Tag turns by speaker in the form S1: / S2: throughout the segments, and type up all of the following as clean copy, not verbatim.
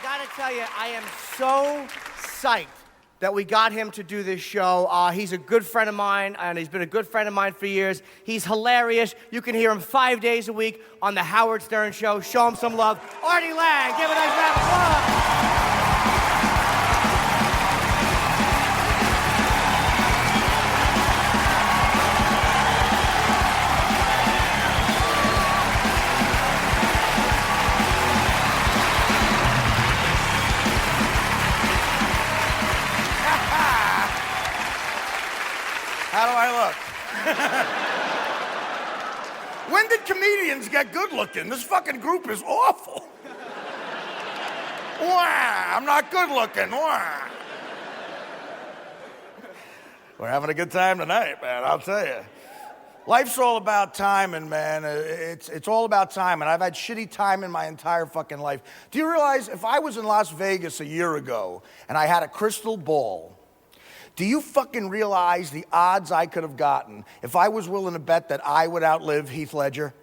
S1: gotta tell you, I am so psyched that we got him to do this show. He's a good friend of mine, and he's been a good friend of mine for years. He's hilarious. You can hear him 5 days a week on The Howard Stern Show. Show him some love. Artie Lange, give a nice round of applause.
S2: How do I look? When did comedians get good looking? This fucking group is awful. Wah, I'm not good looking. Wah. We're having a good time tonight, man, I'll tell you. Life's all about timing, man. It's all about time, and I've had shitty timing my entire fucking life. Do you realize if I was in Las Vegas a year ago and I had a crystal ball, do you fucking realize the odds I could have gotten if I was willing to bet that I would outlive Heath Ledger?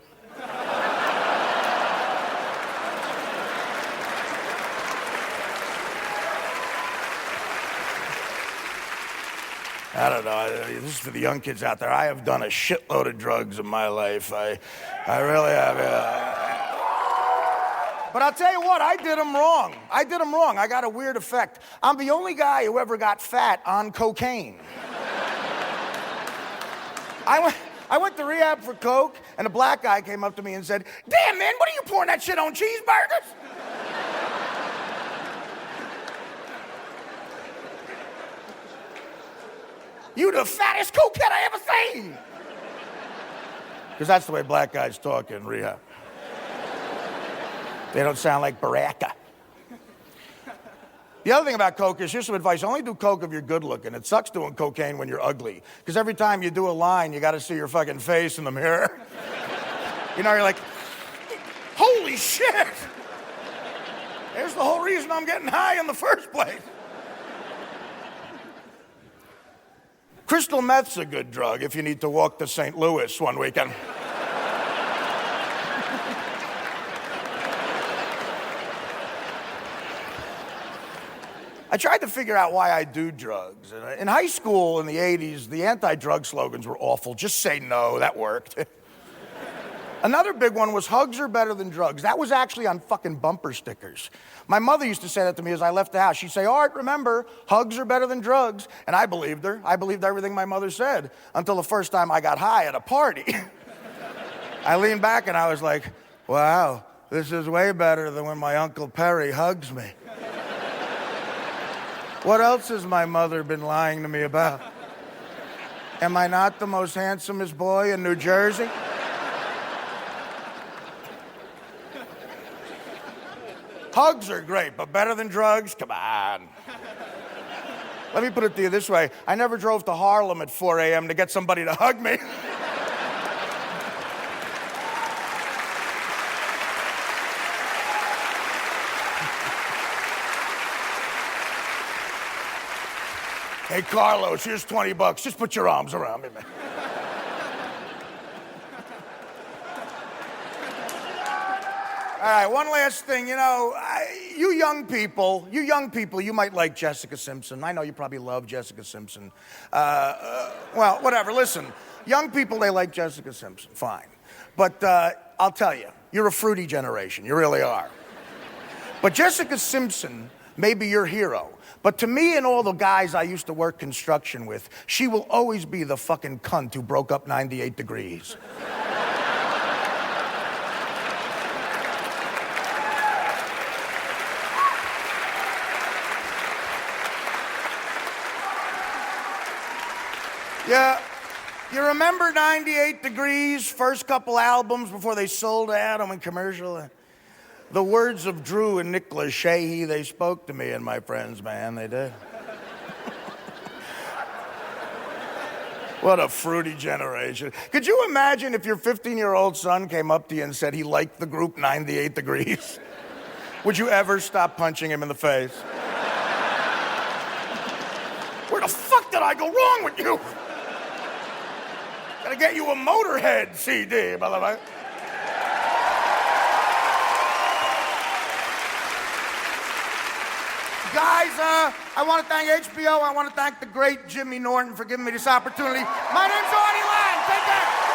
S2: I don't know. This is for the young kids out there. I have done a shitload of drugs in my life. I really have. But I'll tell you what, I did them wrong. I got a weird effect. I'm the only guy who ever got fat on cocaine. I went to rehab for coke, and a black guy came up to me and said, "Damn, man, what are you pouring that shit on, cheeseburgers?" You the fattest cokehead I ever seen. Because that's the way black guys talk in rehab. They don't sound like Baraka. The other thing about coke is, here's some advice. Only do coke if you're good looking. It sucks doing cocaine when you're ugly. Because every time you do a line, you got to see your fucking face in the mirror. You know, you're like, holy shit. There's the whole reason I'm getting high in the first place. Crystal meth's a good drug if you need to walk to St. Louis one weekend. I tried to figure out why I do drugs. In high school in the 80s, the anti-drug slogans were awful. Just say no, that worked. Another big one was hugs are better than drugs. That was actually on fucking bumper stickers. My mother used to say that to me as I left the house. She'd say, Art, remember, hugs are better than drugs. And I believed her. I believed everything my mother said until the first time I got high at a party. I leaned back and I was like, wow, this is way better than when my Uncle Perry hugs me. What else has my mother been lying to me about? Am I not the most handsomest boy in New Jersey? Hugs are great, but better than drugs? Come on. Let me put it to you this way. I never drove to Harlem at 4 a.m. to get somebody to hug me. Hey, Carlos, here's $20. Just put your arms around me, man. All right, one last thing. You know, you young people, you might like Jessica Simpson. I know you probably love Jessica Simpson. Well, whatever, listen. Young people, they like Jessica Simpson, fine. But I'll tell you, you're a fruity generation. You really are. But Jessica Simpson may be your hero. But to me and all the guys I used to work construction with, she will always be the fucking cunt who broke up 98 Degrees. Yeah, you remember 98 Degrees, first couple albums before they sold out them in commercial? The words of Drew and Nicholas Sheehy, they spoke to me and my friends, man, they did. What a fruity generation. Could you imagine if your 15-year-old son came up to you and said he liked the group 98 Degrees? Would you ever stop punching him in the face? Where the fuck did I go wrong with you? Gotta get you a Motorhead CD, by the way. Guys, I want to thank HBO. I want to thank the great Jimmy Norton for giving me this opportunity. My name's Artie Lange. Take care.